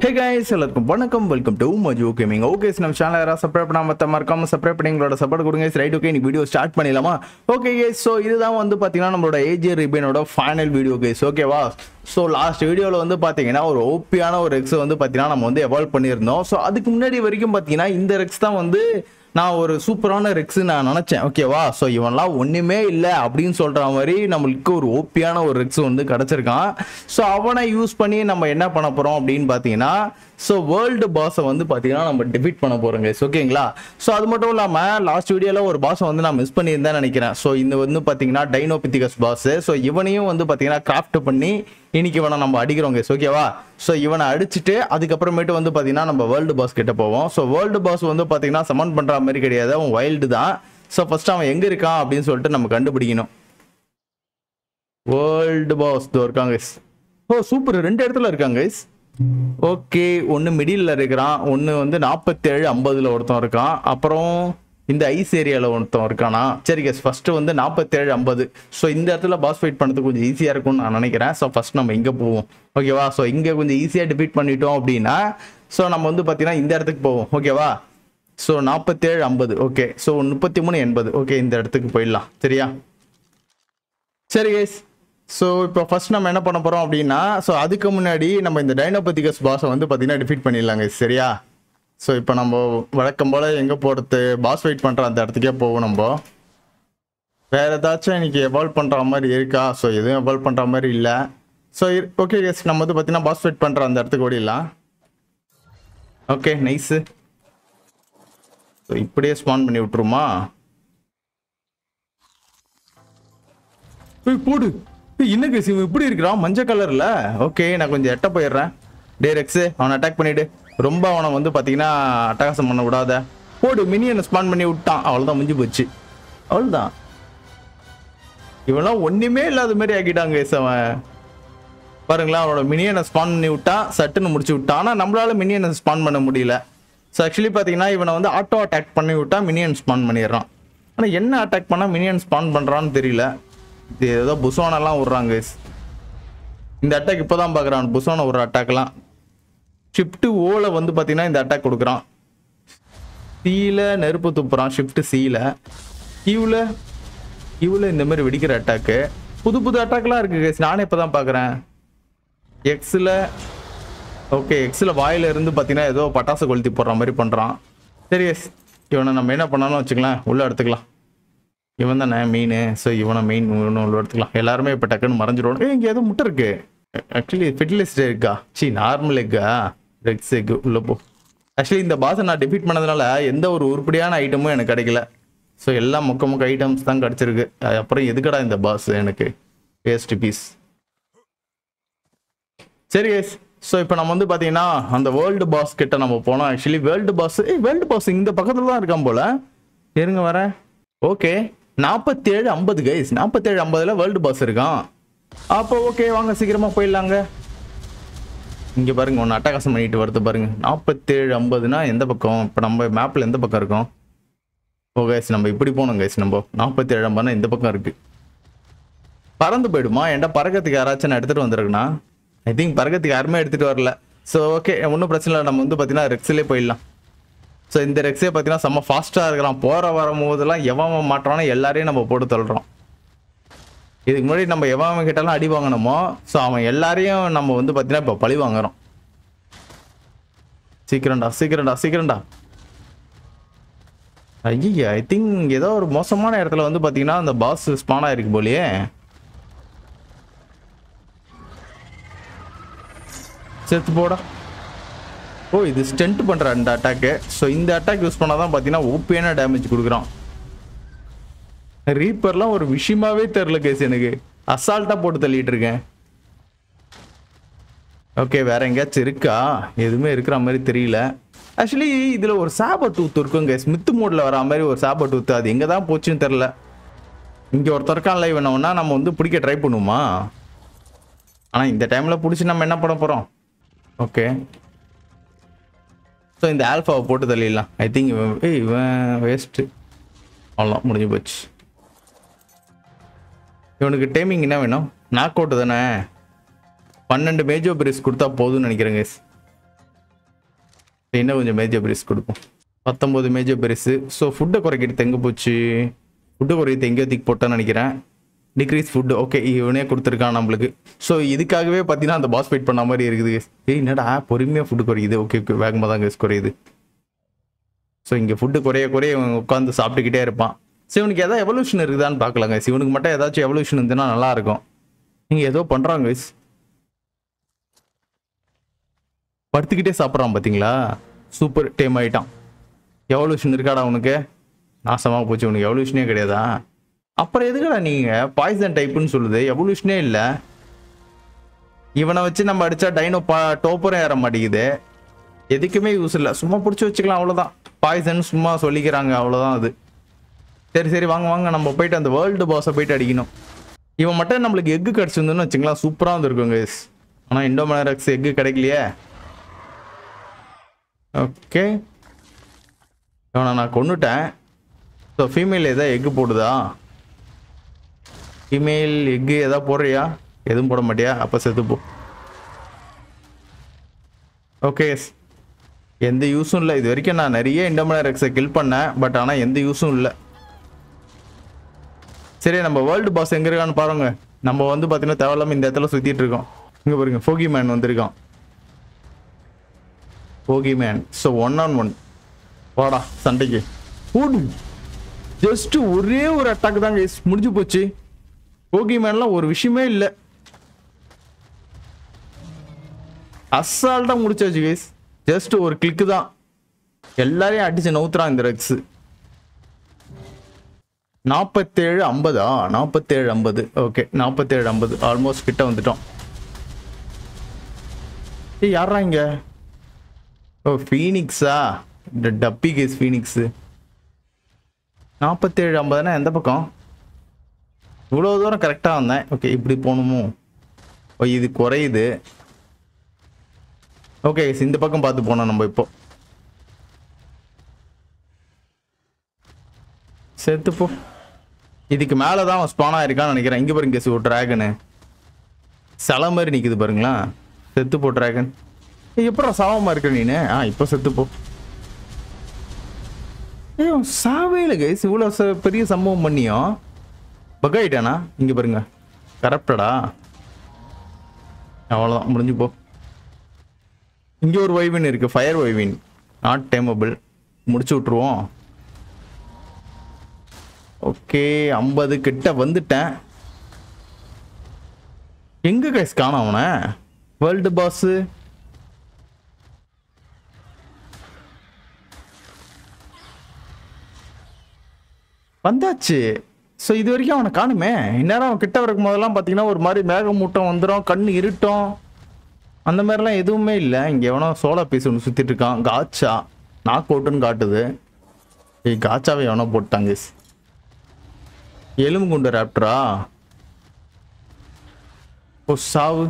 Hey guys, எல்லாருக்கும் வணக்கம். Welcome to Maju gaming. Okay, நம்ம சேனலை யாராவது சப்ஸ்கிரைப் பண்ணாம மறக்காம சப்ஸ்கிரைப் பண்ணி எங்களோட சப்போர்ட் கொடுங்க. ரைட், ஓகே, நீ வீடியோ ஸ்டார்ட் பண்ணிடலாமா? ஓகே கைஸ், ஸோ இதுதான் வந்து பார்த்தீங்கன்னா நம்மளோட ஏஜே ரிபேனோட ஃபைனல் வீடியோ கைஸ். ஓகேவா? ஸோ லாஸ்ட் வீடியோவில் வந்து பார்த்தீங்கன்னா ஒரு ஓபியான ஒரு ரெக்ஸ் வந்து பார்த்தீங்கன்னா நம்ம வந்து எவால்வ் பண்ணியிருந்தோம். ஸோ அதுக்கு முன்னாடி வரைக்கும் பார்த்தீங்கன்னா இந்த ரெக்ஸ் தான் வந்து நான் ஒரு சூப்பரான ரெக்ஸ் நான் நினச்சேன். ஓகேவா? ஸோ இவன்லாம் ஒன்றுமே இல்லை அப்படின்னு சொல்கிற மாதிரி நம்மளுக்கு ஒரு ஓபியான ஒரு ரெக்ஸ் வந்து கிடச்சிருக்கான். ஸோ அவனை யூஸ் பண்ணி நம்ம என்ன பண்ண போகிறோம் அப்படின்னு பார்த்தீங்கன்னா, ஸோ வேர்ல்டு பாஸை வந்து பார்த்தீங்கன்னா நம்ம டிஃபீட் பண்ண போகிறோங்க. ஓகேங்களா? ஸோ அது மட்டும் இல்லாமல் லாஸ்ட் வீடியோவில் ஒரு பாஸை வந்து நான் மிஸ் பண்ணியிருந்தேன் நினைக்கிறேன். ஸோ இந்த வந்து பார்த்தீங்கன்னா டைனோபித்திகஸ் பாஸ். ஸோ இவனையும் வந்து பார்த்தீங்கன்னா கிராஃப்ட் பண்ணி இன்னைக்கு இவனை நம்ம அடிக்கிறோங்க. ஓகேவா? ஸோ இவனை அடிச்சுட்டு அதுக்கப்புறமேட்டு வந்து பார்த்தீங்கன்னா நம்ம வேர்ல்டு பாஸ் கிட்ட போவோம். ஸோ வேர்ல்டு பாஸ் வந்து பார்த்தீங்கன்னா சமன் பண்ணுற மாதிரி கிடையாது, அவன் வைல்டு தான். ஸோ ஃபர்ஸ்ட் அவன் எங்கே இருக்கான் அப்படின்னு சொல்லிட்டு நம்ம கண்டுபிடிக்கணும். வேர்ல்டு பாஸ் இருக்காங்க. ஓ சூப்பர், 2 இடத்துல இருக்காங்க. ஓகே, ஒன்று மிடில் இருக்கிறான், ஒன்று வந்து 47-50 ஒருத்தன் இருக்கான், அப்புறம் இந்த ஐஸ் ஏரியாவில் ஒருத்தன் இருக்கானா. சரி கேஸ், ஃபஸ்ட்டு வந்து 47-50. ஸோ இந்த இடத்துல பாஸ் ஃபைட் பண்ணுறது கொஞ்சம் ஈஸியாக இருக்கும்னு நான் நினைக்கிறேன். ஸோ ஃபஸ்ட் நம்ம இங்கே போவோம். ஓகேவா? ஸோ இங்கே கொஞ்சம் ஈஸியாக டிஃபீட் பண்ணிட்டோம் அப்படின்னா ஸோ நம்ம வந்து பார்த்தீங்கன்னா இந்த இடத்துக்கு போவோம். ஓகேவா? ஸோ 47-50. Okay, so 33-80. ஓகே, இந்த இடத்துக்கு போயிடலாம். சரியா? சரி கேஸ், ஸோ இப்போ ஃபர்ஸ்ட் நம்ம என்ன பண்ண போகிறோம் அப்படின்னா, ஸோ அதுக்கு முன்னாடி நம்ம இந்த டைனோபத்திகஸ் பாஸை வந்து பார்த்தீங்கன்னா டிஃபீட் பண்ணிடலாங்க. சரியா? ஸோ இப்போ நம்ம வழக்கம் போல் எங்கே போகிறது, பாஸ் வெயிட் பண்ணுற அந்த இடத்துக்கே போவோம். நம்ம வேறு ஏதாச்சும் இன்னைக்கு எவால்வ் பண்ணுற மாதிரி இருக்கா? ஸோ எதுவும் எவால்வ் பண்ணுற மாதிரி இல்லை. ஸோ ஓகே கேஸ், நம்ம வந்து பார்த்தீங்கன்னா பாஸ் வெயிட் பண்ணுற அந்த இடத்துக்கு ஓடிடலாம். Okay, nice. ஸோ இப்படியே ஸ்பான் பண்ணி விட்டுருமா? போடு. என்ன கேஸ் இவன் இப்படி இருக்கிறான் மஞ்சள் கலரில்? ஓகே, நான் கொஞ்சம் எட்ட போயிடுறேன். டே ரெக்ஸு, அவனை அட்டாக் பண்ணிவிடு. ரொம்ப அவனை வந்து பார்த்தீங்கன்னா அட்டகாசம் பண்ண விடாத. போடு, மினியனை ஸ்பான் பண்ணி விட்டான். அவ்வளோதான், முடிஞ்சு போச்சு. அவ்வளோதான். இவெல்லாம் ஒன்றுமே இல்லாத மாதிரி ஆக்கிட்டாங்க கேஸ். அவன் பாருங்களேன், அவனோட மினியனை ஸ்பான் பண்ணி விட்டான், சட்டுன்னு முடிச்சு விட்டான். ஆனால் நம்மளால மினியனை ஸ்பான் பண்ண முடியல. ஸோ ஆக்சுவலி பார்த்தீங்கன்னா இவனை வந்து ஆட்டோ அட்டாக் பண்ணி விட்டா மினியன் ஸ்பான் பண்ணிடுறான். ஆனால் என்ன அட்டாக் பண்ணால் மினியன் ஸ்பான் பண்ணுறான்னு தெரியல. இது ஏதோ புசோனெல்லாம் விட்றாங்க. இந்த அட்டாக் இப்போ தான் பார்க்குறான், புசோனை விட்ற அட்டாக்லாம். ஷிஃப்ட் ஓல வந்து பார்த்தீங்கன்னா இந்த அட்டாக் கொடுக்குறான். சீல நெருப்பு துப்புறான், ஷிஃப்ட் சீல. கியூவில் இந்த மாதிரி வெடிக்கிற அட்டாக்கு. புது அட்டாக்லாம் இருக்குது கேஸ், நானே இப்போ தான் பார்க்குறேன். எக்ஸில் ஓகே, எக்ஸில் வாயில இருந்து பார்த்தீங்கன்னா ஏதோ பட்டாசு கொளுத்தி போடுற மாதிரி பண்ணுறான். சரி கேஸ், இவனை நம்ம என்ன பண்ணாலும் வச்சுக்கலாம், உள்ளே எடுத்துக்கலாம். இவன் தானே மெயின். ஸோ இவனை மெயின் உள்ள எடுத்துக்கலாம். எல்லாருமே இப்போ டக்குன்னு மறைஞ்சிடுவோம். இங்கே ஏதோ முட்டை இருக்கு. ஆக்சுவலி ஃபெர்டிலைஸ்ட் எக்கா? நார்மல் எக்கா? ரெக்ஸ் எக்கு உள்ளே போ. ஆக்சுவலி இந்த பாஸை நான் டிஃபீட் பண்ணதுனால எந்த ஒரு உருப்படியான ஐட்டமும் எனக்கு கிடைக்கல. ஸோ எல்லாம் மொக்க ஐட்டம்ஸ் தான் கிடச்சிருக்கு. அப்புறம் எதுக்கடா இந்த பாஸ் எனக்கு வேஸ்ட் பீஸ். சரி கேஸ், ஸோ இப்போ நம்ம வந்து பார்த்தீங்கன்னா அந்த வேர்ல்டு பாஸ் கிட்ட நம்ம போனோம். ஆக்சுவலி வேர்ல்டு பாஸ் இந்த பக்கத்தில் தான் இருக்கான் போல. இருங்க வரேன். Okay, 47-50 guys. 47-50 வேர்ல்டு பாஸ் இருக்கான். அப்போ ஓகே, வாங்க சீக்கிரமாக போயிடலாங்க. இங்கே பாருங்க, ஒன்று அட்டகாசம் பண்ணிட்டு வருது பாருங்க. 47-50னா எந்த பக்கம்? இப்போ நம்ம மேப்பில் எந்த பக்கம் இருக்கோம்? ஓ கைஸ், நம்ம இப்படி போகணும் கைஸ். நம்ம 47-50னா இந்த பக்கம் இருக்கு. பறந்து போயிடுமா? ஏன்டா பறக்கிறதுக்கு யாராச்சும் நான் எடுத்துகிட்டு வந்துருக்குண்ணா? ஐ திங்க் பறக்கிறதுக்கு யாருமே எடுத்துகிட்டு வரல. ஸோ ஓகே, ஒன்றும் பிரச்சனை இல்லை. நம்ம வந்து பார்த்தீங்கன்னா ரெக்ஸிலே போயிடலாம். ஸோ இந்த ரெக்ஸே பார்த்தீங்கன்னா செம்ம ஃபாஸ்ட்டாக இருக்கிறான். போகிற வரும்போதெல்லாம் எவன் மாட்டுறானோ எல்லாரையும் நம்ம போட்டு தள்ளுறோம். இதுக்கு முன்னாடி நம்ம எவன் கிட்டலாம் அடி வாங்கினோமோ, ஸோ அவன் எல்லாரையும் நம்ம வந்து பார்த்தீங்கன்னா இப்போ பழி வாங்குறோம். சீக்கிரம்டா. ஐயா, ஐ திங்க் ஏதோ ஒரு மோசமான இடத்துல வந்து பார்த்தீங்கன்னா அந்த பாஸ் ஸ்பான் ஆயிருக்கு போலியே. செத்து போடா. ஓ, இது ஸ்டென்ட் பண்ணுற இந்த அட்டாக்கு. ஸோ இந்த அட்டாக் யூஸ் பண்ணால் தான் பார்த்தீங்கன்னா ஓபியான டேமேஜ் கொடுக்குறான். ரீப்பர்லாம் ஒரு விஷயமாவே தெரில கேஸ், எனக்கு அசால்ட்டாக போட்டு தள்ளிட்டு இருக்கேன். ஓகே, வேற எங்கேயாச்சும் இருக்கா? எதுவுமே இருக்கிற மாதிரி தெரியல. ஆக்சுவலி இதில் ஒரு சாபர் டூத் இருக்கும் கேஸ், மித்து மோடில் வர மாதிரி ஒரு சாபர் டூத். அது எங்கே தான் போச்சுன்னு தெரில. இங்கே ஒருத்தருக்கான் லைவ் வேணும்னா நம்ம வந்து பிடிக்க ட்ரை பண்ணுவோமா? ஆனால் இந்த டைமில் பிடிச்சி நம்ம என்ன பண்ண போகிறோம்? ஓகே, ஸோ இந்த ஆல்ஃபாவை போட்டு தள்ளிடலாம். ஐ திங்க் இவன் வேஸ்ட்டு. அவ்வளோதான், முடிஞ்சு போச்சு. இவனுக்கு டைமிங் என்ன வேணும்? நாக் அவுட் தானே. 12 மேஜோ பிரிஸ் கொடுத்தா போதும்னு நினைக்கிறேங்க. இன்னும் கொஞ்சம் மேஜர் பிரைஸ் கொடுப்போம். 19 மேஜர் பிரைஸு. ஸோ ஃபுட்டை குறைக்கிறது எங்கே போச்சு? ஃபுட்டு குறைக்கிறது எங்கேயோ தூக்கி போட்டான்னு நினைக்கிறேன். Degrees food. ஓகே, இவனே கொடுத்துருக்கான் நம்மளுக்கு. ஸோ இதுக்காகவே பார்த்தீங்கன்னா அந்த பாஸ் ஃபைட் பண்ண மாதிரி இருக்குது. என்னடா பொறுமையாக ஃபுட்டு குறையுது. ஓகே ஓகே, வேகமாக தான் கேஸ் குறையுது. ஸோ இங்கே ஃபுட்டு குறைய குறைய இவன் உட்காந்து சாப்பிட்டுக்கிட்டே இருப்பான். ஸோ இவனுக்கு எதாவது எவல்யூஷன் இருக்குதான்னு பார்க்கலாங்க. இவனுக்கு மட்டும் ஏதாச்சும் எவல்யூஷன் இருந்துன்னா நல்லாயிருக்கும். நீங்கள் ஏதோ பண்ணுறாங்க கைஸ். படுத்துக்கிட்டே சாப்பிட்றான் பார்த்தீங்களா? சூப்பர் டேம் ஆகிட்டான். எவல்யூஷன் இருக்காடா உனக்கு? நாசமாக போச்சு, உனக்கு எவல்யூஷனே கிடையாதா? அப்புறம் எதுக்கடா நீங்கள் பாய்சன் டைப்புன்னு சொல்லுது? எவல்யூஷனே இல்லை. இவனை வச்சு நம்ம அடித்தா டைனோ டோப்பரும் ஏற மாட்டேங்குது. எதுக்குமே யூஸ் இல்லை. சும்மா பிடிச்சி வச்சுக்கலாம், அவ்வளோதான். பாய்சன் சும்மா சொல்லிக்கிறாங்க, அவ்வளோதான் அது. சரி சரி, வாங்க வாங்க, நம்ம போயிட்டு அந்த வேர்ல்டு பாஸை போயிட்டு அடிக்கணும். இவன் மட்டும் நம்மளுக்கு எக்கு கிடச்சிருந்தோன்னு வச்சுக்கலாம், சூப்பராக வந்துருக்கும் கைஸ். ஆனால் இண்டோமினராக்ஸ் எக்கு கிடைக்கலையே. ஓகே, இவனை நான் கொண்டுட்டேன். ஸோ ஃபீமேல் எதாவது எக்கு போடுதா? ஃபீமேல் எக்கு எதாவது போடுறியா? எதுவும் போட மாட்டியா? அப்போ செத்துப்போ. ஓகே, எந்த யூஸும் இல்லை. இது வரைக்கும் நான் நிறைய இண்டோமினராக்ஸை கில் பண்ணேன், பட் ஆனால் எந்த யூஸும் இல்லை. சரி, நம்ம வேர்ல்டு பாஸ் எங்கே இருக்கான்னு பாருங்க. நம்ம வந்து பார்த்தீங்கன்னா தேவையில்லாமல் இந்த இடத்துல சுற்றிட்டு இருக்கோம். இங்கே பாருங்க, ஃபோகி மேன் வந்திருக்கான். Foggy man. ஸோ 1-on-1 வாடா சண்டைக்கு. ஜஸ்ட் ஒரே ஒரு அட்டாக் தான் கைஸ், முடிஞ்சு போச்சு. ஃபோகி மேன்லாம் ஒரு விஷயமே இல்லை. அசால்ட்டாக முடிச்சாச்சு கைஸ். ஜஸ்ட் ஒரு கிளிக்கு தான். எல்லாரையும் அடிச்சு நவுத்துறான் இந்த ரெக்ஸ். 47-50. 47-50. ஓகே, 47-50. ஆல்மோஸ்ட் கிட்ட வந்துட்டோம். யாரா இங்க? ஓ, ஃபீனிக்ஸா? இந்த டப்பி கேஸ் ஃபீனிக்ஸு. 47-50னா எந்த பக்கம்? இவ்வளோ தூரம் கரெக்டாக வந்தேன். ஓகே, இப்படி போகணுமோ? ஓ, இது குறையுது. ஓகே, இந்த பக்கம் பார்த்து போனோம் நம்ம. இப்போ செத்துப்போ. இதுக்கு மேலே தான் அவன் ஸ்பான் ஆயிருக்கான்னு நினைக்கிறேன். இங்கே பாருங்க, ஒரு ட்ராகனு சில மாதிரி நிற்குது பாருங்களா. செத்துப்போ ட்ராகன். எப்படா சாவமாக இருக்க நீனு? இப்போ செத்துப்போ. சாவே இல்லை கைஸ். இவ்வளோ பெரிய சம்பவம் பண்ணியும் பக் ஆகிட்டானா? இங்கே பாருங்க, கரப்டடா. அவ்வளோதான், முடிஞ்சு போ. இங்கே ஒரு வைவின் இருக்குது, ஃபயர் வைவின். நாட் டேமபிள். முடிச்சு விட்ருவோம். ஓகே, 50 கிட்ட வந்துட்டேன். எங்க கைஸ் காணோம் அவனை? வேர்ல்டு பாஸ் வந்தாச்சு. ஸோ இது வரைக்கும் அவனை காணுமே. இந்நேரம் அவன் கிட்ட இருக்கும் போதெல்லாம் பார்த்தீங்கன்னா ஒரு மாதிரி மேகமூட்டம் வந்துடும், கண்ணு இருட்டும், அந்த மாதிரிலாம் எதுவுமே இல்லை. இங்கே எவனோ சோலா பீஸ் ஒன்று சுற்றிட்டு இருக்கான். காச்சா நாக் அவுட்டுன்னு காட்டுது. காச்சாவே எவனோ போட்டாங்க. எலும்பு குண்டு ராப்டரா? ஓ, சாவு.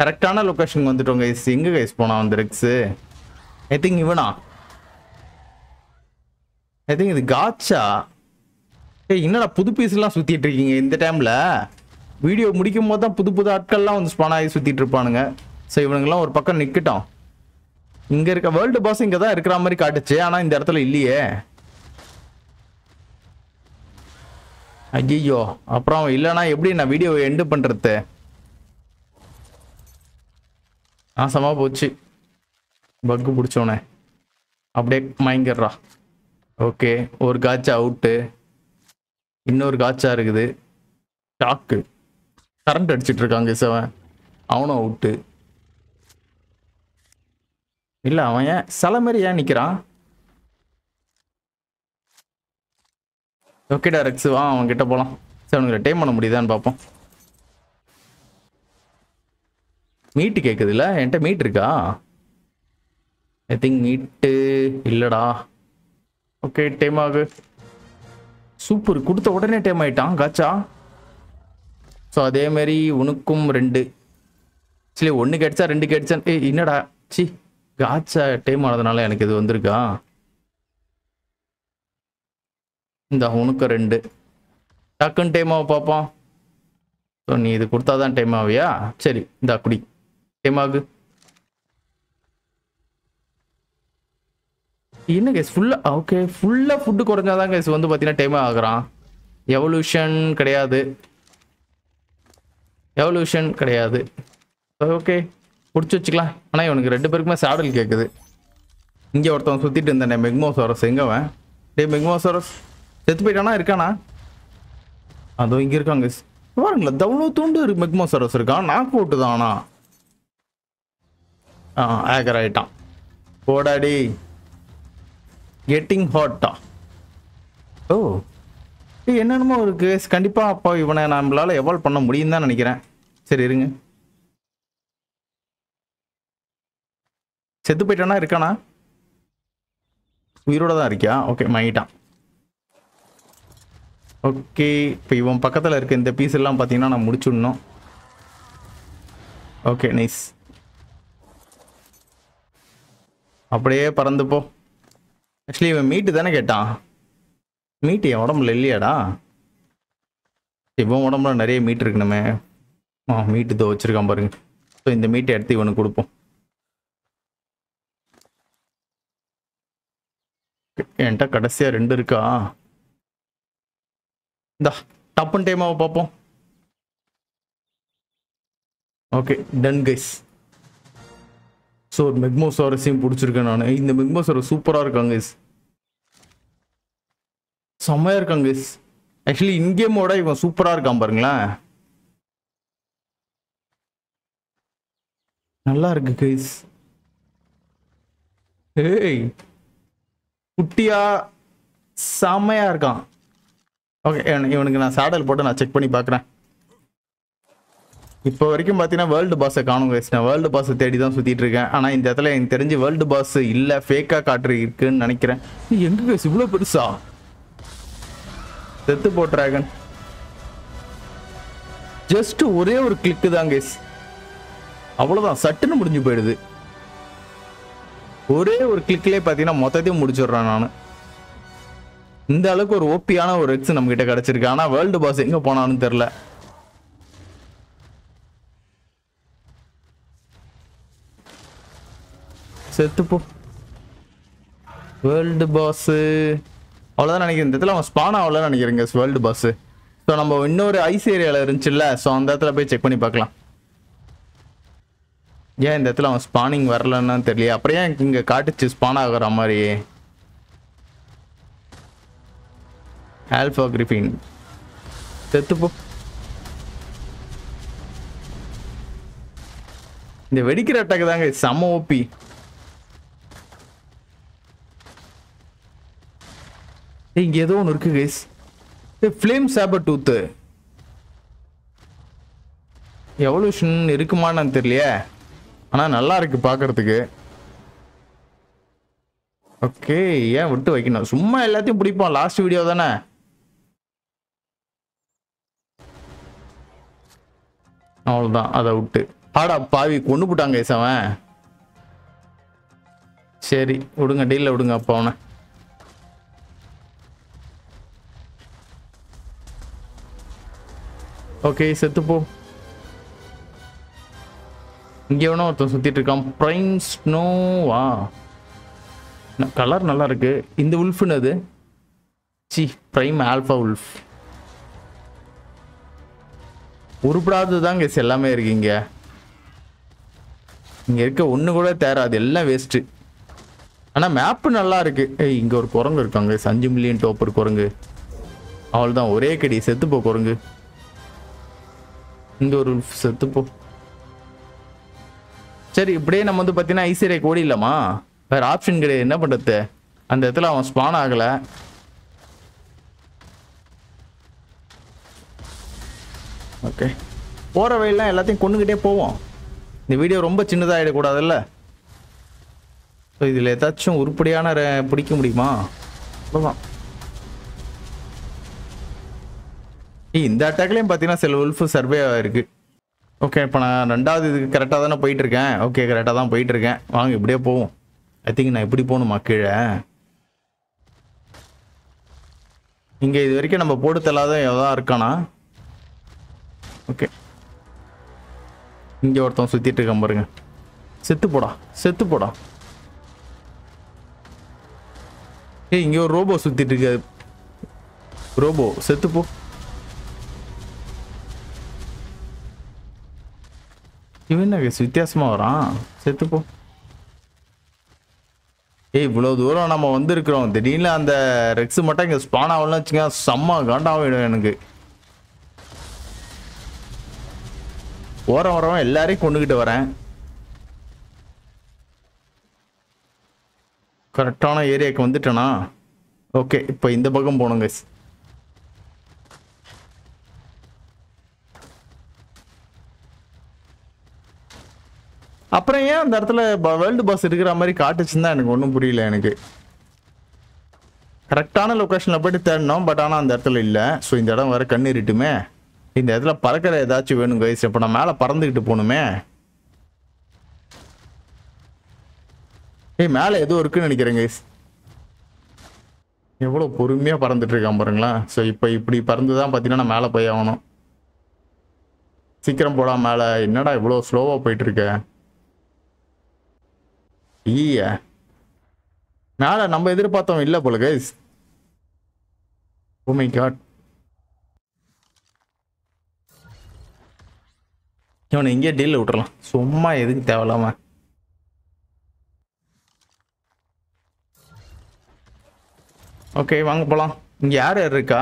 கரெக்டான லொகேஷன் வந்துட்டோம் கைஸ். எங்க கைஸ் போனா அந்த ரெக்ஸ்? ஐ திங்க் இவனா? ஐ திங்க் இது காச்சா. என்னடா புது பீஸ்லாம் சுத்திட்டு இருக்கீங்க இந்த டைம்ல? வீடியோ முடிக்கும் போது தான் புது புது ஆட்கள்லாம் வந்து ஸ்பான் ஆகி சுத்திட்டு இருப்பானுங்க. ஸோ இவனுங்கெல்லாம் ஒரு பக்கம் நிற்கட்டும். இங்க இருக்க வேர்ல்டு பாஸ் இங்க தான் இருக்கிற மாதிரி காட்டுச்சு, ஆனா இந்த இடத்துல இல்லையே. ஐயோ, அப்புறம் இல்லைன்னா எப்படி நான் வீடியோவை எண்டு பண்றது? நாசமா போச்சு. பக்கு பிடிச்சோனே அப்படியே மயங்கிடுறா. ஓகே, ஒரு காச்சா அவுட்டு. இன்னொரு காச்சா இருக்குது. ஷாக்கு. கரண்ட் அடிச்சிட்டு இருக்காங்க செவன். அவனும் அவுட்டு. இல்லை, அவன் ஏன் சில மாதிரி ஏன் நிற்கிறான்? ஓகேடா ரெக்ஸ், வா அவன் கிட்ட போகலாம். சரி, அவனுக்கு டைம் பண்ண முடியுதான்னு பார்ப்போம். மீட்டு கேட்குதுல்ல? என்கிட்ட மீட் இருக்கா? ஐ திங்க் மீட்டு இல்லைடா. ஓகே, டைம் ஆகு. சூப்பர், கொடுத்த உடனே டைம் ஆயிட்டான் காச்சா. ஸோ அதேமாரி உனக்கும் 2. சரி, 1 கிடைச்சா 2 கிடைச்சா. என்னடா சி, காச்சா டைம் ஆனதுனால எனக்கு இது வந்திருக்கா? இந்த உனக்கு 2 டக்குன்னு டைம் ஆகும் பார்ப்போம். ஸோ நீ இது கொடுத்தா தான் டைம் ஆவியா? சரி இந்த குடி டைம் ஆகு. என்ன கேஸ் ஃபுல்லாக ஓகே ஃபுல்லாக ஃபுட்டு குறைஞ்சாதான் கேஸ் வந்து பார்த்தீங்கன்னா டைம் ஆகுறான். எவல்யூஷன் கிடையாது. ஓகே பிடிச்சி வச்சுக்கலாம். ஆனால் இவனுக்கு 2 பேருக்குமே சாடல் கேட்குது. இங்கே ஒருத்தவன் சுற்றிட்டு இருந்தேன் மெக்மோசாரஸ். எங்கவன் மெக்மோசாரஸ் செத்து போயிட்டானா இருக்கானா? அதோ இங்கே இருக்காங்க பாருங்களேன். தவ்வளோ தூண்டு மெக்மோசாரஸ் இருக்கான். நாக்கு விட்டு தானா? ஆகர் ஆயிட்டான். போடாடி கெட்டிங் ஹாட்டா. ஓ என்னென்னமோ இருக்கு கண்டிப்பா. அப்போ இவனை நம்மளால எவால்வ் பண்ண முடியும் தான் நினைக்கிறேன். சரி இருங்க. செத்து போயிட்டானா இருக்கானா? உயிரோட தான் இருக்கியா? ஓகே மாயிட்டான். ஓகே இப்போ இவன் பக்கத்தில் இருக்க இந்த பீஸ் எல்லாம் பார்த்தீங்கன்னா நான் முடிச்சுடணும். Okay nice. அப்படியே பறந்து போ. ஆக்சுவலி இவன் மீட்டு தானே கேட்டான். மீட்டு என் உடம்புல இல்லையாடா? இவன் உடம்புல நிறைய மீட் இருக்கணுமே. மீட்டு தோ வச்சிருக்கான் பாருங்க. ஸோ இந்த மீட்டை எடுத்து இவனுக்கு கொடுப்போம். என்கிட்ட கடைசியா 2 இருக்கா? இந்த டப்புன் டைமாவை பார்ப்போம். Okay done guys. ஸோ மெக்மோசாரஸையும் பிடிச்சிருக்கேன் நான். இந்த மெக்மோசாரஸ் சூப்பராக இருக்காங்க கைஸ். செம்மையாக இருக்காங்க கைஸ். ஆக்சுவலி இன்கேமோட இவன் சூப்பராக இருக்கான் பாருங்களேன். நல்லா இருக்கு கைஸ். ஏய் குட்டியா செம்மையா இருக்கான். ஓகே இவனுக்கு நான் சேடல் போட்டு நான் செக் பண்ணி பார்க்குறேன். இப்போ வரைக்கும் பார்த்தீங்கன்னா வேர்ல்டு பாஸை காணும் கைஸ். நான் வேர்ல்டு பாஸை தேடி தான் சுற்றிட்டு இருக்கேன். ஆனால் இந்த இடத்துல எனக்கு தெரிஞ்சு வேர்ல்டு பாஸ் இல்லை, ஃபேக்காக காட்டு இருக்குன்னு நினைக்கிறேன். எங்க கைஸ் இவ்வளோ பெருசா? செத்து போ டிராகன். ஜஸ்ட் ஒரே ஒரு கிளிக்கு தான் கைஸ். அவ்வளோதான், சட்டுன்னு முடிஞ்சு போயிடுது. ஒரே ஒரு கிளிக்லேயே பார்த்தீங்கன்னா மொத்தத்தையும் முடிச்சிடுறேன் நான். இந்த அளவுக்கு ஒரு ஓப்பியான ஒரு எக்ஸ் நம்ம கிட்ட கிடைச்சிருக்கு. ஆனால் வேர்ல்டு பாஸ் எங்கே போனான்னு தெரில. செத்துப்போ வேர்ல்டு பாஸ். அவ்வளோதான் நினைக்கிறேன். இந்த இடத்துல அவன் ஸ்பான் ஆகலன்னு நினைக்கிறேங்க வேர்ல்டு பாஸ். ஸோ நம்ம இன்னொரு ஐஸ் ஏரியாவில் இருந்துச்சுல்ல, ஸோ அந்த இடத்துல போய் செக் பண்ணி பார்க்கலாம். ஏன் இந்த இடத்துல அவன் ஸ்பானிங் வரலன்னு தெரியல. அப்புறம் ஏன் இங்கே காட்டுச்சு ஸ்பான் ஆகிற மாதிரி? ஆல்ஃபா கிரிஃபின் செத்துப்போ. இந்த வெடிக்கிற அட்டாக்கு தாங்க செம்ம ஓபி. இங்க ஏதோ ஒன்று இருக்கு guys. Flame Sabar tooth evolution இருக்குமான்னு தெரியலையே. ஆனால் நல்லா இருக்கு பார்க்கறதுக்கு. ஓகே ஏன் விட்டு வைக்கணும்? சும்மா எல்லாத்தையும் பிடிப்போம். லாஸ்ட் வீடியோ தானே. அவ்வளோதான், அதை விட்டு ஆடா பாவி கொண்டு போட்டாங்க அவன். சரி விடுங்க, டீலில் விடுங்க அப்போ அவனை. ஓகே செத்துப்போ. இங்கே எவனோ ஒருத்தன் சுற்றிட்டு இருக்கான். பிரைம் ஸ்னோவா? கலர் நல்லா இருக்கு. இந்த உல்ஃப்னு அது பிரைம் ஆல்ஃபா உல்ஃப். உருப்படாதது தாங்க எல்லாமே இருக்கு இங்க. இங்க இருக்க ஒண்ணு கூட தேராது, எல்லாம் வேஸ்ட். ஆனா மேப் நல்லா இருக்கு. ஏய் இங்க ஒரு குரங்கு இருக்காங்க, 5 மில்லியன் டோப்பர் குரங்கு. அவள்தான் ஒரே கடி. செத்துப்போ குரங்கு. இங்க ஒரு செத்துப்போ. சரி இப்படியே நம்ம வந்து பார்த்தீங்கன்னா ஐசிரே ஓடிடலாமா? வேற ஆப்ஷன் கிடையாது. என்ன பண்றது? அந்த இடத்துல அவன் ஸ்பான் ஆகல. ஓகே போகிற வழியெல்லாம் எல்லாத்தையும் கொண்டுக்கிட்டே போவோம். இந்த வீடியோ ரொம்ப சின்னதாகிடக்கூடாதுல்ல. ஸோ இதில் ஏதாச்சும் உருப்படியான பிடிக்க முடியுமா? அவ்வளோதான். இந்த அட்டாக்லேயும் பார்த்தீங்கன்னா சில உல்ஃபு சர்வே ஆகிருக்கு. ஓகே இப்போ நான் 2வது இதுக்கு கரெக்டாக தானே போயிட்டுருக்கேன். ஓகே கரெக்டாக தான் போயிட்டுருக்கேன். வாங்க இப்படியே போவோம். ஐ திங்க் நான் இப்படி போகணுமா கீழே? இங்கே இது வரைக்கும் நம்ம போட்டு தள்ளாத எதாவது இருக்கானா? ஓகே, இங்கே ஒருத்தன் சுற்றிட்டு இருக்கான் பாருங்க. செத்து போடா, செத்து போடா. ஏய், இங்கே ஒரு ரோபோ சுற்றிட்டு இருக்காது. ரோபோ செத்து போ. இவன் என்ன வித்தியாசமா வரான்? செத்து போ. ஏய், இவ்வளோ தூரம் நம்ம வந்திருக்கிறோம், திடீர்னு அந்த ரெக்ஸ் மட்டும் இங்கே ஸ்பான் ஆகலன்னு வச்சுங்க, செம்ம காண்டாகிடும் எனக்கு. வரவன் எல்லாரையும் கொண்டுகிட்டு வரேன். கரெக்டான ஏரியாவுக்கு வந்துட்டேனா? ஓகே, இப்போ இந்த பக்கம் போகணும் கைஸ். அப்புறம் ஏன் அந்த இடத்துல வேர்ல்டு பாஸ் இருக்கிற மாதிரி காட்டுச்சுன்னு தான் எனக்கு ஒன்றும் புரியல. எனக்கு கரெக்டான லொக்கேஷனில் போய்ட்டு தேடணும், பட் ஆனால் அந்த இடத்துல இல்லை. ஸோ இந்த இடம் வேறு கண்ணிருட்டுமே. இந்த இடத்துல பறக்கிற ஏதாச்சும் வேணும் கைஸ். இப்போ நான் மேலே பறந்துக்கிட்டு போகணுமே. ஏய், மேலே ஏதோ இருக்குன்னு நினைக்கிறேன் கைஸ். எவ்வளோ பொறுமையாக பறந்துட்டு இருக்கான் பாருங்களேன். ஸோ இப்போ இப்படி பறந்து தான் பார்த்தீங்கன்னா நான் மேலே போய் ஆகணும். சீக்கிரம் போடா மேலே. என்னடா இவ்வளோ ஸ்லோவாக போயிட்டு இருக்க? ஈய மேலே நம்ம எதிர்பார்த்தோம் இல்லை போல கைஸ். Oh my God. இவனை இங்கேயே டீலில் விட்டுறலாம், சும்மா எதுக்கு தேவையில்லாம. ஓகே, வாங்க போகலாம். இங்கே யார் யார் இருக்கா?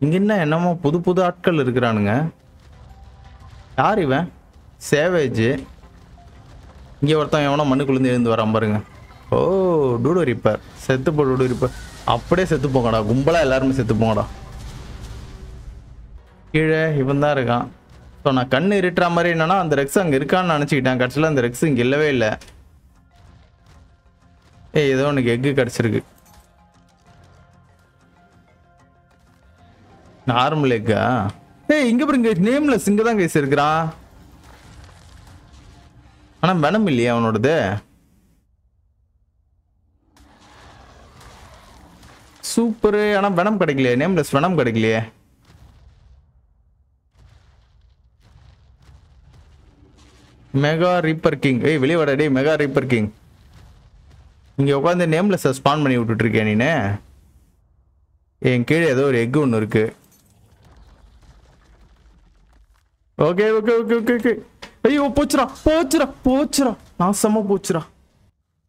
இங்கே என்ன என்னமோ புது புது ஆட்கள் இருக்கிறானுங்க. யார் இவன்? சேவேஜ். இங்கே ஒருத்தன் எவனோ மண்ணுக்குள்ளேருந்து எழுந்து வரான் பாருங்க. ஓ, டூடோ ரிப்பர். செத்துப்போ டூடோ ரிப்பர். அப்படியே செத்து போங்கடா, கும்பலாக எல்லாருமே செத்து போங்கடா. கீழே இவன் தான் இருக்கான். ஸோ நான் கண்ணு இருட்டுற மாதிரி என்னன்னா அந்த ரெக்ஸ் அங்கே இருக்கான்னு நினச்சிக்கிட்டேன். கடைசியில் அந்த ரெக்ஸ் இங்கே இல்லவே இல்லை. ஏய், ஏதோ உனக்கு எக்கு கிடச்சிருக்கு. நார்மல் எக்கா? ஏய், இங்கே பாருங்க, நேம்லெஸ் இங்கே தான் கைஸ் இருக்கிறான். ஆனால் வெனம் இல்லையா அவனோடது? சூப்பரு. ஆனால் வெனம் கிடைக்கலையே, நேம்லெஸ் வெனம் கிடைக்கலையே. Mega reaper king. ஏய், வெளியே வாடா டேய், மெகா ரீப்பர் கிங். இங்கே உட்காந்து நேம்லெஸ்ஸை ஸ்பான் பண்ணி விட்டுட்ருக்கேன் நீனே. என் கீழே ஏதோ ஒரு எக்கு ஒன்று இருக்கு. Okay okay okay okay okay. ஐயோ, போச்சுரா போச்சுரா போச்சுரா, நாசமா போச்சுரா.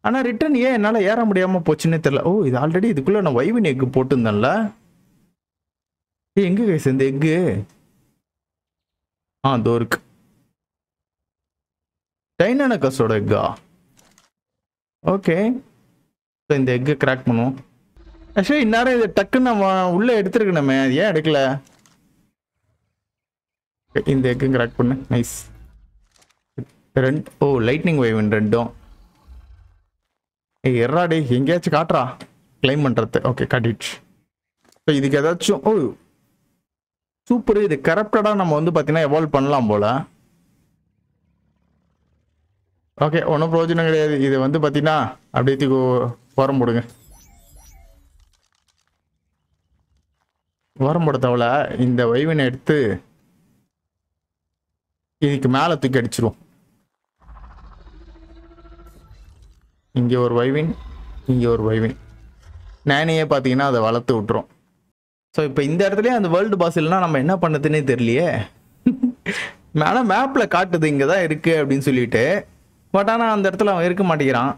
ஆனால் ரிட்டன் ஏன் என்னால் ஏற முடியாமல் போச்சுன்னே தெரியல. ஓ, இது ஆல்ரெடி இதுக்குள்ளே நான் வைவின் எக்கு போட்டுருந்தேன்ல. ஏ, எங்கே கைஸ் இந்த எக்கு? அதோ இருக்கு. டைனானகஸோட எக்கா? ஓகே, இந்த எக்கு கிராக் பண்ணுவோம். ஆக்சுவலி இந்நேரம் இது டக்குன்னு நம்ம உள்ளே எடுத்துருக்கணுமே, ஏன் எடுக்கல? இந்த எக்கு கிராக் பண்ணு. நைஸ். ரெண்டு. ஓ, லைட்னிங் வைவன் ரெண்டும். ஏய், எர்ராடி எங்கேயாச்சும் காட்டுறா கிளைம் பண்ணுறது. ஓகே, காட்டிடுச்சு. ஸோ இதுக்கு ஏதாச்சும். ஓ சூப்பர். இது கரப்டடாக நம்ம வந்து பார்த்தீங்கன்னா எவால்வ் பண்ணலாம் போல். ஓகே, ஒன்றும் பிரயோஜனம் கிடையாது. இது வந்து பார்த்தீங்கன்னா அப்படியே உரம் போடுங்க. உரம் போட தேவையில்ல. இந்த வைவினை எடுத்து இதுக்கு மேலே தூக்கி அடிச்சிருவோம். இங்கே ஒரு வைவின், இங்கே ஒரு வைவின். நானே பார்த்தீங்கன்னா அதை வளர்த்து விட்டுரும். ஸோ இப்போ இந்த இடத்துலயே அந்த வேர்ல்டு பாஸ் இல்லைன்னா நம்ம என்ன பண்ணதுன்னே தெரியலையே. மேலே மேப்பில் காட்டுது இங்கே தான் இருக்குது அப்படின்னு சொல்லிட்டு. பட் ஆனால் அந்த இடத்துல அவன் இருக்க மாட்டேங்கிறான்.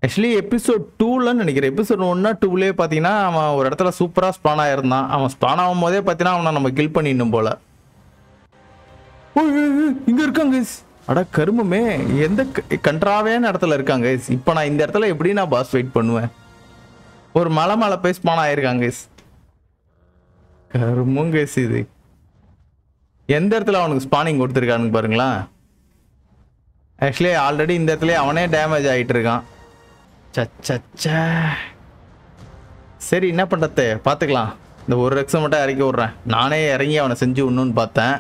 ஆக்சுவலி எபிசோட் 2லன்னு நினைக்கிறேன். எபிசோட் 1 2லேயே பார்த்தீங்கன்னா அவன் ஒரு இடத்துல சூப்பராக ஸ்பான் ஆகிருந்தான். அவன் ஸ்பான் ஆகும் போதே பார்த்தீங்கன்னா அவனை நம்ம கில் பண்ணிடணும் போல. இங்கே இருக்காங்க. அட கருமமே, எந்த கன்றாவேன்னு இடத்துல இருக்காங்க. இப்போ நான் இந்த இடத்துல எப்படி நான் பாஸ் வெயிட் பண்ணுவேன்? ஒரு மலை மேலே போய் ஸ்பான் ஆகிருக்காங்க. கருமுங்க. இது எந்த இடத்துல அவனுக்கு ஸ்பானிங் கொடுத்துருக்கானுங்க பாருங்களேன். ஆக்சுவலி ஆல்ரெடி இந்த இடத்துல அவனே டேமேஜ் ஆகிட்டு இருக்கான். சச்சா. சரி, என்ன பண்ணுறது பார்த்துக்கலாம். இந்த ஒரு ரெக்ஸை மட்டும் இறக்கி விட்றேன். நானே இறங்கி அவனை செஞ்சு விடணுன்னு பார்த்தேன்.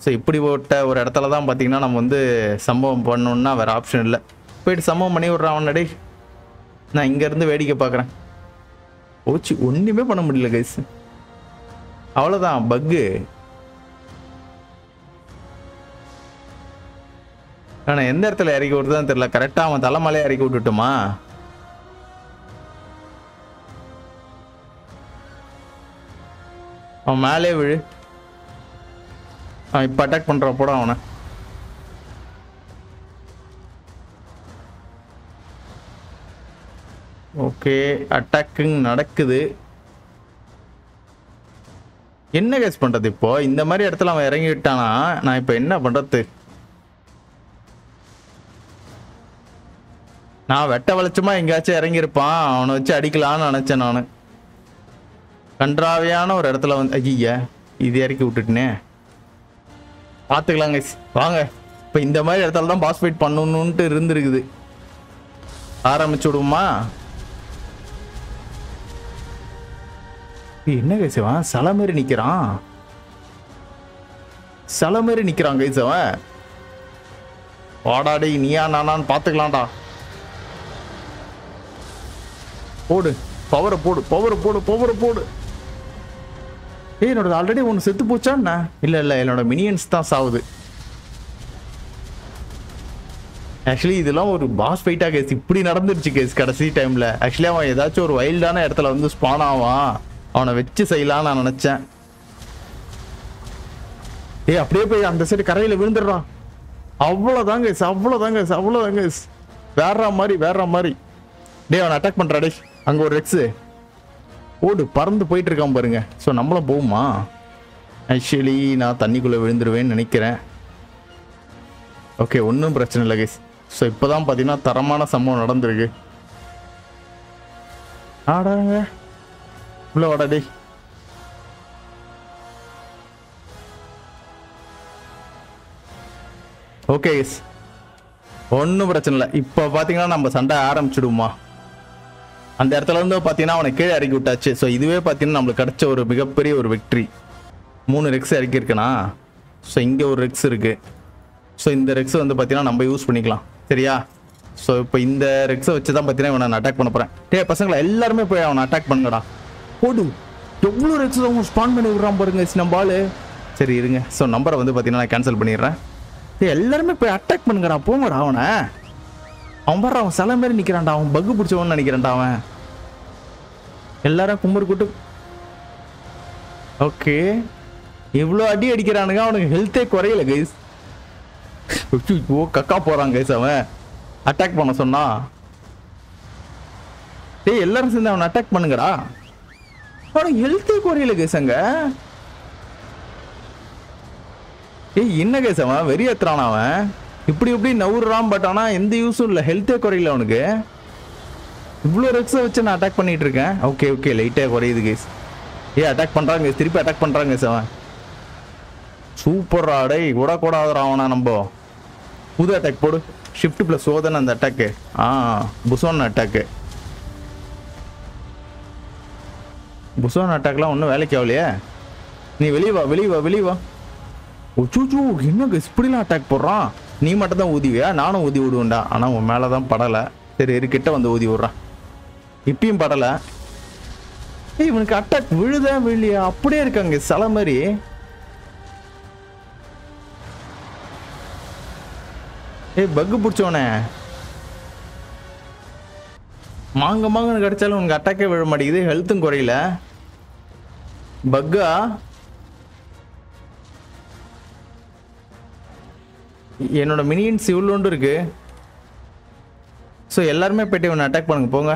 ஸோ இப்படி போட்ட ஒரு இடத்துல தான் பார்த்தீங்கன்னா நம்ம வந்து சம்பவம் பண்ணணுன்னா வேறு ஆப்ஷன் இல்லை. போயிட்டு சம்பவம் பண்ணி விட்றான் அவனடி. நான் இங்கேருந்து வேடிக்கை பார்க்குறேன். போச்சு, ஒண்ணுமே பண்ண முடியல கைஸ். அவ்வளவுதான் பக்கு. ஆனா எந்த இடத்துல இறக்கி விட்டுதான் தெரியல. கரெக்டா அவன் தலைமலையை இறக்கி விட்டுட்டுமா? அவன் மேலே விழு. அவன் இப்ப அட்டாக் பண்ற போட அவனை. ஓகே, அட்டாக்கிங் நடக்குது. என்ன கேஸ் பண்றது இப்போ? இந்த மாதிரி இடத்துல அவன் இறங்கி விட்டானா நான் இப்ப என்ன பண்றது? நான் வெட்ட வளைச்சமா எங்கேயாச்சும் இறங்கியிருப்பான், அவனை வச்சு அடிக்கலான்னு நினைச்சேன் நானு. கன்றாவியான ஒரு இடத்துல வந்து ஐயா இது இறக்கி விட்டுட்டுனே. பார்த்துக்கலாங்க வாங்க. இப்போ இந்த மாதிரி இடத்துல தான் பாஸ் ஃபைட் பண்ணணுன்ட்டு இருந்துருக்குது. ஆரம்பிச்சு விடுவோமா? என்ன கைசவன் சல மாதிரி நிக்கிறான். சல மாதிரி நிக்கிறான் கைசவன். வாடாடி நீயா நானான்னு பார்த்துக்கலாம்டா. போடு பவரை போடு, பவரை போடு, பவரை போடு. என்னோட ஆல்ரெடி ஒன்று செத்து போச்சான்னா? இல்லை இல்லை, என்னோட மினியன்ஸ் தான் சாவுது. ஆக்சுவலி இதெல்லாம் ஒரு பாஸ் ஃபைட்டா கேஸ். இப்படி நடந்துருச்சு கேஸ் கடைசி டைம்ல. ஆக்சுவலி அவன் ஏதாச்சும் ஒரு வைல்டான இடத்துல வந்து ஸ்பான் ஆவான், அவனை வச்சு செய்யலான்னு நான் நினைச்சேன். அப்படியே போய் அந்த சைடு கரையில விழுந்துடுறான். அவ்வளவுதாங்க, அவ்வளவுதாங்க, அவ்வளவுதாங்க. வேற மாதிரி வேற மாதிரி. அவனை அட்டாக் பண்றாடே. அங்க ஒரு ரெக்ஸ் ஓடு பறந்து போயிட்டு இருக்கான் பாருங்க. ஸோ நம்மளும் போகுமா? ஆக்சுவலி நான் தண்ணிக்குள்ள விழுந்துருவேன்னு நினைக்கிறேன். ஓகே, ஒன்றும் பிரச்சனை இல்லை கைஸ். ஸோ இப்போதான் பார்த்தீங்கன்னா தரமான சம்பவம் நடந்திருக்கு. ஆடாங்க உள்ள வாடாடே. ஓகே கைஸ், ஒன்றும் பிரச்சனை இல்லை. இப்போ பார்த்தீங்கன்னா நம்ம சண்டை ஆரம்பிச்சிடுவோமா? அந்த இடத்துல இருந்து பார்த்தீங்கன்னா அவனை கீழே இறக்கி விட்டாச்சு. ஸோ இதுவே பார்த்தீங்கன்னா நம்மளுக்கு கிடைச்ச ஒரு மிகப்பெரிய ஒரு வெற்றி. 3 ரெக்ஸ் இறக்கியிருக்கேனா? ஸோ இங்கே ஒரு ரெக்ஸ் இருக்கு. ஸோ இந்த ரெக்ஸ் வந்து பார்த்தீங்கன்னா நம்ம யூஸ் பண்ணிக்கலாம், சரியா? ஸோ இப்போ இந்த ரெக்ஸை வச்சு தான் பார்த்தீங்கன்னா இவனை அட்டாக் பண்ண போகிறேன். பசங்களை எல்லாருமே போய் அவனை அட்டாக் பண்ணுங்கடா. போடு, எவ்வளோ ரெக்ஸ் அவங்க ஸ்பான் பண்ணி விடுறான் பாருங்க நம்ம ஆளு. சரி இருங்க, ஸோ நம்பரை வந்து பார்த்தீங்கன்னா நான் கேன்சல் பண்ணிடுறேன். எல்லாருமே போய் அட்டாக் பண்ணுங்கடா, போங்கடா அவனை. அவன் பாரு, அவன் சில மாதிரி நிற்கிறான்டா. அவன் பக்கு பிடிச்சவன்னு நினைக்கிறான்டா அவன். எல்லாரும் கும்பர் கூட்டு. ஓகே, இவ்வளோ அடி அடிக்கிறானுங்க, அவனுக்கு ஹெல்த்தே குறையல கைஸ். ஓ கக்கா போறான் கைஸ். அவன் அட்டாக் பண்ண சொன்னா எல்லாரும் சேர்ந்து அவனை அட்டாக் பண்ணுங்கடா. அவனுக்கு ஹெல்த்தே குறையல கைஸ். அங்க என்ன கைஸ் அவன் வெறியேத்துறான். அவன் இப்படி இப்படி நவுறான். பட் ஆனா எந்த யூஸும் இல்லை, ஹெல்த்தே குறையல அவனுக்கு. இவ்வளோ ரெக்ஸை வச்சு நான் அட்டாக் பண்ணிட்டு இருக்கேன். ஓகே ஓகே, லைட்டாக குறையுது கேஸ். அட்டாக் பண்றாங்க, திருப்பி அட்டாக் பண்றாங்க கேஸ். அவன் சூப்பர் ஆடை விடக்கூடாதுடா அவனா. நம்ம புது அட்டாக் போடு. ஷிஃப்ட் பிளஸ் ஓதான அந்த அட்டாக்கு. புசோன் அட்டாக்கு. புசோன் அட்டாக்லாம் ஒன்றும் வேலைக்கு ஆகலையே. நீ வெளியே வா, வெளியே வா, வெளியே வா. ஒச்சூச்சூ, என்ன கேஸ் இப்படிலாம் அட்டாக் போடுறான்? நீ மட்டும் தான் ஊதிவியா? நானும் ஊதி விடுவேன்டா. ஆனால் உன் மேலே தான் படலை. சரி கிட்ட வந்து ஊதி விட்றான். இப்பயும் படலை. இவனுக்கு அட்டாக் விழுதா விழியா அப்படியே இருக்காங்க சில மாதிரி. பக்கு பிடிச்சவனே, மாங்க மாங்கன்னு கிடைச்சாலும் உனக்கு அட்டாக்கே விழ மாட்டேங்குது. ஹெல்த்தும் குறையில. பக்கா என்னோட மினியன்ஸ் இவ்வளோண்டு இருக்கு. ஸோ எல்லாருமே போய்ட்டு இவனை அட்டாக் பண்ணுங்க போங்க.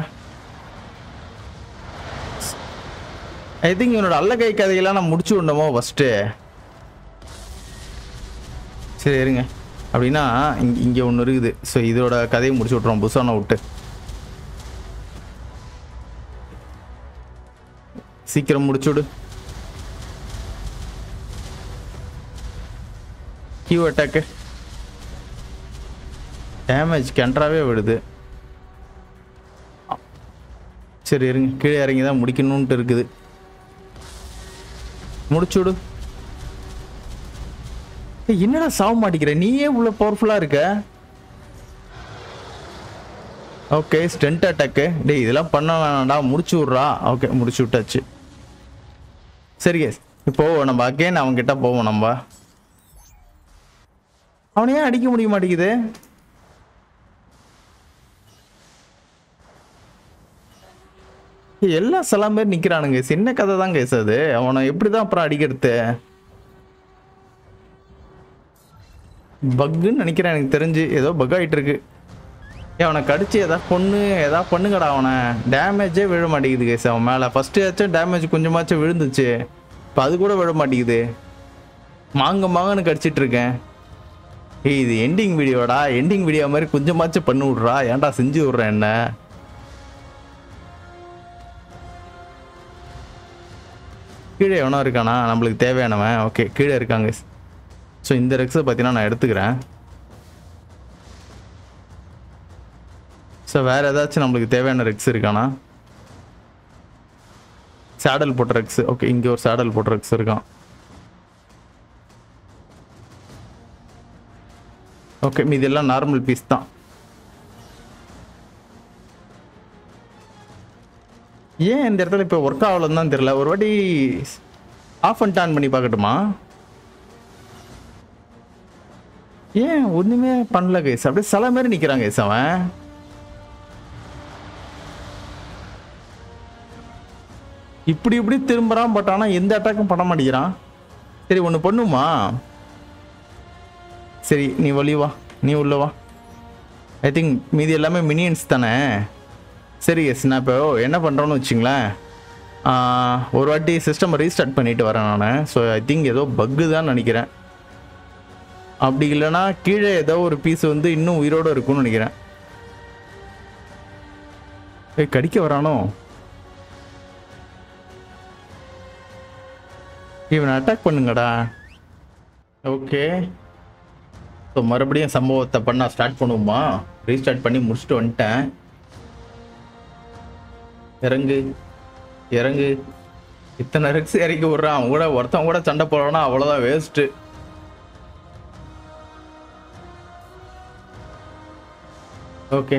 ஐ திங்க் இவனோட அல்ல கை கதையெல்லாம் நான் முடிச்சு விடணுமோ ஃபஸ்ட்டு. சரி இருங்க, அப்படின்னா இங்கே ஒன்று இருக்குது. ஸோ இதோட கதையை முடிச்சு விட்றோம் புதுசான விட்டு. சீக்கிரம் முடிச்சு விடு. கியூ அட்டாக்கு டேமேஜ் கென்றாவே விடுது. சரி இருங்க, கீழே இறங்கி தான் முடிக்கணும்ட்டு இருக்குது. முடிச்சு விடு. என்னடா சாவ மாட்டேங்கிற? நீயே இவ்வளோ பவர்ஃபுல்லாக இருக்க. Okay stent attack. டேய் இதெல்லாம் பண்ண வேணாம்டா, முடிச்சு விட்றா. ஓகே முடிச்சு விட்டாச்சு. சரி கேஸ், இப்போ நம்ம அகைன் அவன்கிட்ட போவோம். நம்ம அவனையே அடிக்க முடிய மாட்டேங்குது. எல்லா சில பேர் நிக்கிறானுங்க. சின்ன கதை தான் கேஸ் அது. அவனை எப்படிதான் அப்புறம் அடிக்கிறது? பக்குன்னு நினைக்கிறேன், எனக்கு தெரிஞ்சு ஏதோ பக் ஆகிட்டு இருக்கு. அவனை கடிச்சு எதாவது பண்ணுங்கடா. அவனை டேமேஜே விழ மாட்டேங்குது கேஸ் அவன் மேலே. ஃபர்ஸ்ட் ஆச்சும் டேமேஜ் கொஞ்சமாச்சும் விழுந்துச்சு, இப்போ அது கூட விழ மாட்டேங்குது. மாங்கன்னு கடிச்சிட்டு இருக்கேன். ஏய் இது எண்டிங் வீடியோடா, எண்டிங் வீடியோ மாதிரி கொஞ்சமாச்சும் பண்ணி விட்றா. ஏன்டா செஞ்சு விட்றேன் என்ன? கீழே எவனோ இருக்கானா நம்மளுக்கு தேவையானவன்? ஓகே கீழே இருக்காங்க. ஸோ இந்த ரெக்ஸை பார்த்தீங்கன்னா நான் எடுத்துக்கிறேன். ஸோ வேறு ஏதாச்சும் நம்மளுக்கு தேவையான ரெக்ஸ் இருக்கானா? சேடல் போட்ட ரெக்ஸ். ஓகே இங்கே ஒரு சேடல் போட்ட ரெக்ஸ் இருக்கான். ஓகே மீதி எல்லாம் நார்மல் பீஸ் தான். ஏன் இந்த இடத்துல இப்போ ஒர்க் ஆகலன்னு தான் தெரியல. ஒரு வாட்டி ஆஃப் அண்ட் ஆன் பண்ணி பார்க்கட்டுமா? ஏன் ஒன்றுமே பண்ணல கைஸ். அப்படியே சில மாதிரி நிற்கிறாங்க கைஸ். அவன் இப்படி திரும்புறான், பட் ஆனால் எந்த அட்டாக்கும் பண்ண மாட்டேங்கிறான். சரி ஒன்று பண்ணுமா? சரி நீ வா, நீ உள்ள வா. ஐ திங்க் மீதி எல்லாமே மினியன்ஸ் தானே. சரி எஸ், நான் இப்போ என்ன பண்ணுறோன்னு வச்சுங்களேன், ஒரு வாட்டி சிஸ்டம் ரீஸ்டார்ட் பண்ணிட்டு வரேன் நான். ஸோ ஐ திங்க் ஏதோ பக்கு தான் நினைக்கிறேன். அப்படி இல்லைன்னா கீழே ஏதோ ஒரு பீஸ் வந்து இன்னும் உயிரோடு இருக்கும்னு நினைக்கிறேன். கடிக்க வரானோ இவனை? அட்டாக் பண்ணுங்கடா. ஓகே ஸோ மறுபடியும் சம்பவத்தை பண்ண ஸ்டார்ட் பண்ணுவோமா? ரீஸ்டார்ட் பண்ணி முடிச்சுட்டு வந்துட்டேன். இறங்கு. இத்தனை ரெக்ஸ் இறக்கி விட்றான். அவன் கூட ஒருத்தன் கூட சண்டை போடுறான்னா அவ்வளோதான் வேஸ்ட்டு. ஓகே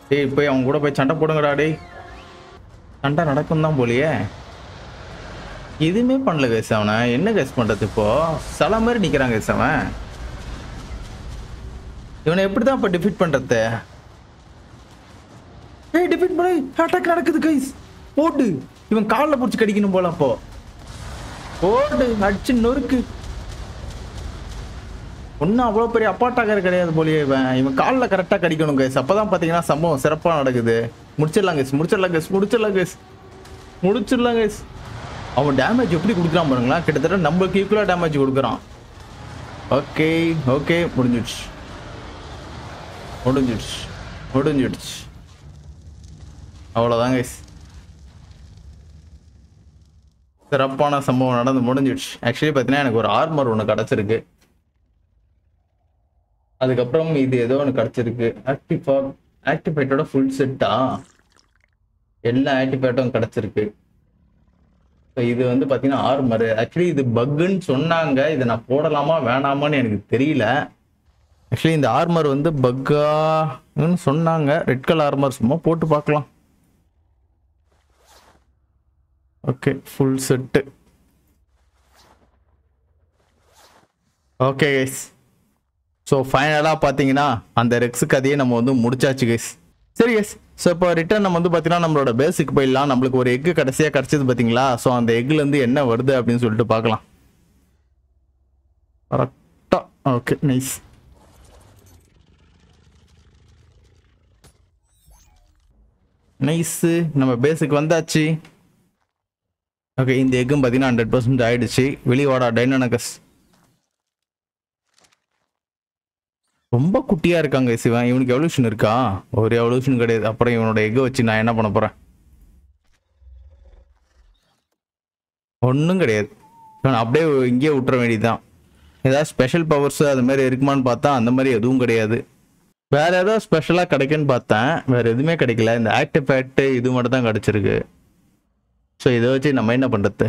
டேய் போய் அவங்க கூட போய் சண்டை போடுங்கடா. டேய் சண்டை நடக்கும் தான் போலியே. எதுவுமே பண்ணல கேஸ் அவனை. என்ன கேஸ் பண்ணுறது? இப்போ சில மாதிரி நிற்கிறான் கேஸ் அவன். இவனை எப்படி தான் இப்போ டிஃபீட் பண்ணுறது? ஏய் டிஃபீட் பண்ணி அட்டாக் நடக்குது கைஸ். போட்டு இவன் காலில் பிடிச்சி கடிக்கணும் போல. அப்போ போட்டு அடிச்சு நொறுக்கு. ஒன்றும் அவ்வளோ பெரிய அப்பாட்டாக்கர் கிடையாது போலியே. இவன் காலில் கரெக்டாக கடிக்கணும் கைஸ். அப்போ தான் பார்த்தீங்கன்னா சம்பவம் சிறப்பாக நடக்குது. முடிச்சிடலாம் கைஸ். அவன் டேமேஜ் எப்படி கொடுக்குறான் பாருங்களா. கிட்டத்தட்ட நம்மளுக்கு ஈக்குவலாக டேமேஜ் கொடுக்குறான். ஓகே முடிஞ்சிடுச்சு. அவ்வளோதான் கைஸ். சிறப்பான சம்பவம் நடந்து முடிஞ்சிடுச்சு. ஆக்சுவலி பார்த்தீங்கன்னா எனக்கு ஒரு ஆர்மர் ஒன்று கிடச்சிருக்கு. அதுக்கப்புறம் இது ஏதோ ஒன்று கிடச்சிருக்கு. ஆக்டிவேட்டோட ஃபுல் செட்டா எல்லா ஆக்டிவேட்டும் கிடச்சிருக்கு. ஸோ இது வந்து பார்த்தீங்கன்னா ஆர்மரு. ஆக்சுவலி இது பக்குன்னு சொன்னாங்க. இதை நான் போடலாமா வேணாமான்னு எனக்கு தெரியல. ஆக்சுவலி இந்த ஆர்மர் வந்து பக்கான்னு சொன்னாங்க. ரெட் கலர் ஆர்மர் சும்மா போட்டு பார்க்கலாம். Okay full set. Okay guys, so ஃபைனலாக பார்த்தீங்கன்னா அந்த ரெக்ஸு கதையை நம்ம வந்து முடிச்சாச்சு கைஸ். சரி கைஸ், ஸோ இப்போ ரிட்டர்ன் நம்ம வந்து பார்த்தீங்கன்னா நம்மளோட பேஸுக்கு போயிடலாம். நம்மளுக்கு ஒரு எக்கு கடைசியாக கிடச்சது பார்த்தீங்களா. ஸோ அந்த எக்லேருந்து என்ன வருது அப்படின்னு சொல்லிட்டு பார்க்கலாம். கரெக்டாக ஓகே நைஸ். நைஸு, நம்ம பேஸுக்கு வந்தாச்சு. ஓகே இந்த எக்கும் பார்த்தீங்கன்னா 100% ஆயிடுச்சு. வெளிவாடா டைனானகஸ். ரொம்ப குட்டியாக இருக்காங்க சிவன். இவனுக்கு எவல்யூஷன் இருக்கா? ஒரு எவல்யூஷன் கிடையாது. அப்புறம் இவனோட எக்கை வச்சு நான் என்ன பண்ண போகிறேன்? ஒன்றும் கிடையாது. இவன் அப்படியே இங்கேயே விட்டுற வேண்டியதுதான். ஏதாவது ஸ்பெஷல் பவர்ஸ் அது மாதிரி இருக்குமான்னு பார்த்தா அந்த மாதிரி எதுவும் கிடையாது. வேறு ஏதாவது ஸ்பெஷலாக கிடைக்குன்னு பார்த்தேன், வேறு எதுவுமே கிடைக்கல. இந்த ஆக்டிவேட்டு இது மட்டும் தான் கிடச்சிருக்கு. ஸோ இதை வச்சு நம்ம என்ன பண்ணுறது?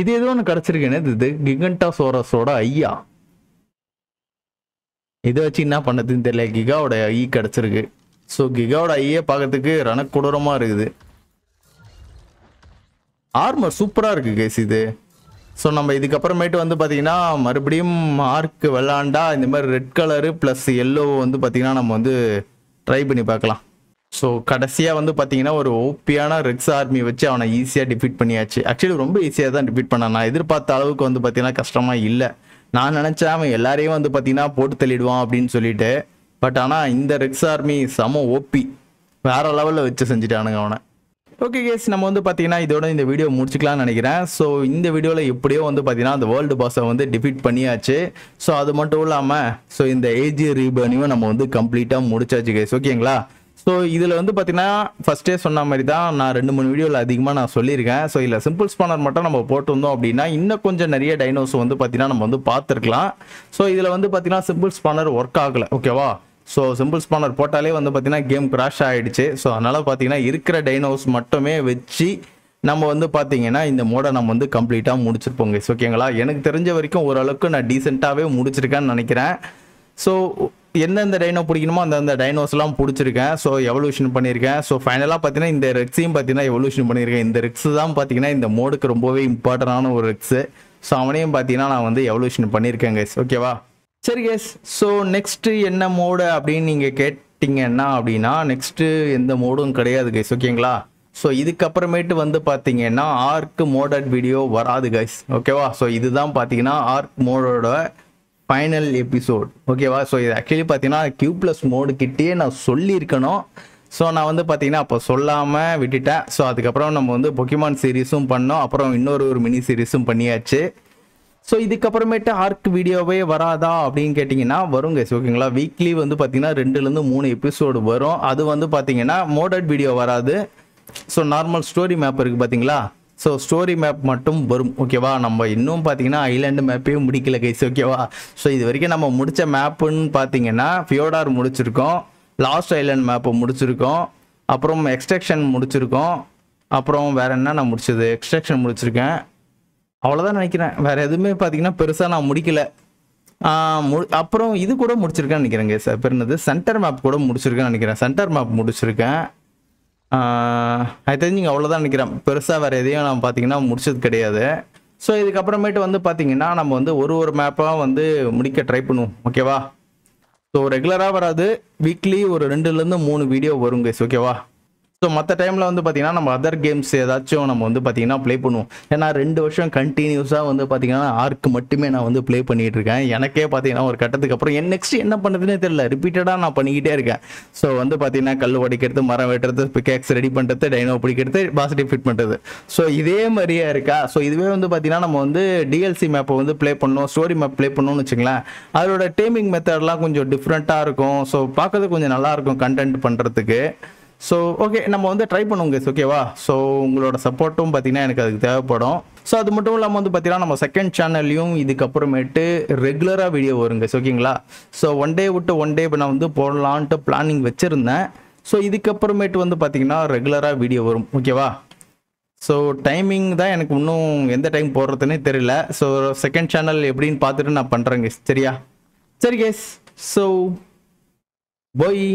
இது ஏதோ ஒன்று கிடச்சிருக்கு. என்னது இது? கிகண்டாசோரஸோட ஐயா. இதை வச்சு என்ன பண்ணதுன்னு தெரியல. கிகாவோட ஐ கிடச்சிருக்கு. ஸோ கிகாவோட ஐயே பார்க்கறதுக்கு ரணக்கொடூரமாக இருக்குது. ஆர்மர் சூப்பராக இருக்குது கேஸ் இது. ஸோ நம்ம இதுக்கப்புறமேட்டு வந்து பார்த்தீங்கன்னா மறுபடியும் ஆர்க்கு விளாண்டா இந்த மாதிரி ரெட் கலரு ப்ளஸ் எல்லோ வந்து பார்த்தீங்கன்னா நம்ம வந்து ட்ரை பண்ணி பார்க்கலாம். ஸோ கடைசியாக வந்து பார்த்தீங்கன்னா ஒரு ஓபியான ரெக்ஸ் ஆர்மி வச்சு அவனை ஈஸியாக டிஃபீட் பண்ணியாச்சு. ஆக்சுவலி ரொம்ப ஈஸியாக தான் டிஃபீட் பண்ணான். நான் எதிர்பார்த்த அளவுக்கு வந்து பார்த்தீங்கன்னா கஷ்டமாக இல்லை. நான் நினச்சேன் அவன் எல்லாரையும் வந்து பார்த்தீங்கன்னா போட்டு தள்ளிடுவான் அப்படின்னு சொல்லிட்டு. பட் ஆனால் இந்த ரெக்ஸ் ஆர்மி செம ஓபி, வேற லெவலில் வச்சு செஞ்சுட்டானுங்க அவனை. ஓகே கேஸ், நம்ம வந்து பார்த்தீங்கன்னா இதோட இந்த வீடியோ முடிச்சுக்கலாம்னு நினைக்கிறேன். ஸோ இந்த வீடியோவில் எப்படியோ வந்து பார்த்தீங்கன்னா அந்த வேர்ல்டு பாஸை வந்து டிஃபீட் பண்ணியாச்சு. ஸோ அது மட்டும் இல்லாமல் ஸோ இந்த ஏஜி ரீபர்னையும் நம்ம வந்து கம்ப்ளீட்டாக முடிச்சாச்சு கேஸ். ஓகேங்களா? ஸோ இதில் வந்து பார்த்தீங்கன்னா ஃபஸ்ட்டே சொன்ன மாதிரி தான் நான் 2-3 வீடியோவில் அதிகமாக நான் சொல்லியிருக்கேன். ஸோ இதில் சிம்பிள் ஸ்பானர் மட்டும் நம்ம போட்டிருந்தோம் அப்படின்னா இன்னும் கொஞ்சம் நிறைய டைனோஸ் வந்து பார்த்தீங்கன்னா நம்ம வந்து பார்த்துருக்கலாம். ஸோ இதில் வந்து பார்த்தீங்கன்னா சிம்பிள் ஸ்பானர் ஒர்க் ஆகலை. ஓகேவா? ஸோ சிம்பிள் ஸ்பானர் போட்டாலே வந்து பார்த்தீங்கன்னா கேம் கிராஷ் ஆகிடுச்சு. ஸோ அதனால் பார்த்தீங்கன்னா இருக்கிற டைனோஸ் மட்டுமே வச்சு நம்ம வந்து பார்த்தீங்கன்னா இந்த மோடை நம்ம வந்து கம்ப்ளீட்டாக முடிச்சிருப்போங்க. ஓகேங்களா? எனக்கு தெரிஞ்ச வரைக்கும் ஓரளவுக்கு நான் டீசெண்டாகவே முடிச்சிருக்கேன்னு நினைக்கிறேன். ஸோ எந்தெந்த டைனோ பிடிக்கணுமோ அந்தந்த டைனோஸ்லாம் பிடிச்சிருக்கேன். ஸோ எவல்யூஷன் பண்ணியிருக்கேன். ஸோ ஃபைனலாக பார்த்தீங்கன்னா இந்த ரெக்ஸையும் பார்த்தீங்கன்னா எவல்யூஷன் பண்ணியிருக்கேன். இந்த ரெக்ஸ் தான் பார்த்தீங்கன்னா இந்த மோடுக்கு ரொம்பவே இம்பார்ட்டண்டான ஒரு ரெக்ஸு. ஸோ அவனையும் பார்த்தீங்கன்னா நான் வந்து எவல்யூஷன் பண்ணியிருக்கேன் கைஸ். ஓகேவா? சரி கேஸ், ஸோ நெக்ஸ்ட்டு என்ன மோடு அப்படின்னு நீங்கள் கேட்டிங்கன்னா அப்படின்னா நெக்ஸ்ட்டு எந்த மோடும் கிடையாது கைஸ். ஓகேங்களா? ஸோ இதுக்கப்புறமேட்டு வந்து பார்த்தீங்கன்னா ஆர்க் மோடட் வீடியோ வராது கைஸ். ஓகேவா? ஸோ இதுதான் பார்த்தீங்கன்னா ஆர்க் மோடோட ஃபைனல் எபிசோட். ஓகேவா? ஸோ இது ஆக்சுவலி பார்த்தீங்கன்னா Q+ மோடு கிட்டேயே நான் சொல்லியிருக்கணும். ஸோ நான் வந்து பார்த்தீங்கன்னா அப்போ சொல்லாமல் விட்டுட்டேன். ஸோ அதுக்கப்புறம் நம்ம வந்து பொக்கிமான் சீரீஸும் பண்ணோம். அப்புறம் இன்னொரு மினி சீரீஸும் பண்ணியாச்சு. ஸோ இதுக்கப்புறமேட்டு ஆர்க் வீடியோவே வராதா அப்படின்னு கேட்டிங்கன்னா வரும் கைஸ். ஓகேங்களா? வீக்லி வந்து பார்த்தீங்கன்னா 2-3 எபிசோடு வரும். அது வந்து பார்த்தீங்கன்னா மோடட் வீடியோ வராது. ஸோ நார்மல் ஸ்டோரி மேப் இருக்குது பார்த்தீங்களா? ஸோ ஸ்டோரி மேப் மட்டும் வரும். ஓகேவா? நம்ம இன்னும் பார்த்தீங்கன்னா ஐலாண்டு மேப்பே முடிக்கல கைஸ். ஓகேவா? ஸோ இது வரைக்கும் நம்ம முடித்த மேப்புன்னு பார்த்தீங்கன்னா ஃபியோடார் முடிச்சிருக்கோம், லாஸ்ட் ஐலாண்ட் மேப்பை முடிச்சிருக்கோம், அப்புறம் எக்ஸ்ட்ராக்ஷன் முடிச்சிருக்கோம், அப்புறம் வேறு என்ன நான் முடிச்சது, எக்ஸ்ட்ராக்ஷன் முடிச்சிருக்கேன், அவ்வளோதான் நினைக்கிறேன். வேறு எதுவுமே பார்த்தீங்கன்னா பெருசாக நான் முடிக்கல. அப்புறம் இது கூட முடிச்சிருக்கேன்னு நினைக்கிறேங்க சார். பேர் என்னது, சென்டர் மேப் கூட முடிச்சிருக்கேன்னு நினைக்கிறேன். சென்டர் மேப் முடிச்சிருக்கேன். அது தெரிஞ்சுங்க, அவ்வளோதான் நினைக்கிறேன். பெருசாக வேறு எதையும் நான் பார்த்தீங்கன்னா முடிச்சது கிடையாது. ஸோ இதுக்கப்புறமேட்டு வந்து பார்த்தீங்கன்னா நம்ம வந்து ஒரு மேப்பாக வந்து முடிக்க ட்ரை பண்ணுவோம். ஓகேவா? ஸோ ரெகுலராக வராது, வீக்லி ஒரு 2-3 வீடியோ வரும் கைஸ். ஓகேவா? ஸோ மற்ற டைமில் வந்து பார்த்தீங்கன்னா நம்ம அதர் கேம்ஸ் ஏதாச்சும் நம்ம வந்து பார்த்தீங்கன்னா ப்ளே பண்ணுவோம். ஏன்னா 2 வருஷம் கண்டினியூஸாக வந்து பார்த்தீங்கன்னா ஆர்க்கு மட்டுமே நான் வந்து ப்ளே பண்ணிகிட்டு இருக்கேன். எனக்கே பார்த்தீங்கன்னா ஒரு கட்டத்துக்கு அப்புறம் நெக்ஸ்ட் என்ன பண்ணுறதுனே தெரியல, ரிப்பீட்டடாக நான் பண்ணிக்கிட்டே இருக்கேன். ஸோ வந்து பார்த்தீங்கன்னா கல் உடைக்கிறது, மரம் வெட்டுறது, பிக்கேக்ஸ் ரெடி பண்ணுறது, டைனோ பிடிக்கிறது, பாசிட்டிவ் ஃபிட் பண்ணுறது. ஸோ இதே மாதிரியே இருக்கா. ஸோ இதுவே வந்து பார்த்தீங்கன்னா நம்ம வந்து டிஎல்சி மேப்பை வந்து ப்ளே பண்ணோம், ஸ்டோரி மேப் ப்ளே பண்ணோம்னு வச்சுங்களேன். அதோட டேமிங் மெத்தட்லாம் கொஞ்சம் டிஃப்ரெண்ட்டாக இருக்கும். ஸோ பார்க்கறது கொஞ்சம் நல்லாயிருக்கும் கண்டென்ட் பண்ணுறதுக்கு. ஸோ ஓகே, நம்ம வந்து ட்ரை பண்ணுவோங்க. ஓகேவா? ஸோ உங்களோட சப்போர்ட்டும் பார்த்தீங்கன்னா எனக்கு அதுக்கு தேவைப்படும். ஸோ அது மட்டும் இல்லாமல் வந்து பார்த்தீங்கன்னா நம்ம செகண்ட் சேனல்லையும் இதுக்கப்புறமேட்டு ரெகுலராக வீடியோ வருங்க. ஓகேங்களா? ஸோ ஒன் டே விட்டு ஒன் டே நான் வந்து போடலான்ட்டு பிளானிங் வச்சுருந்தேன். ஸோ இதுக்கப்புறமேட்டு வந்து பார்த்தீங்கன்னா ரெகுலராக வீடியோ வரும். ஓகேவா? ஸோ டைமிங் தான் எனக்கு இன்னும் எந்த டைம் போடுறதுன்னே தெரியல. ஸோ செகண்ட் சேனல் எப்படின்னு பார்த்துட்டு நான் பண்ணுறேங்க. சரியா? சரி கேஸ், ஸோ பாய்.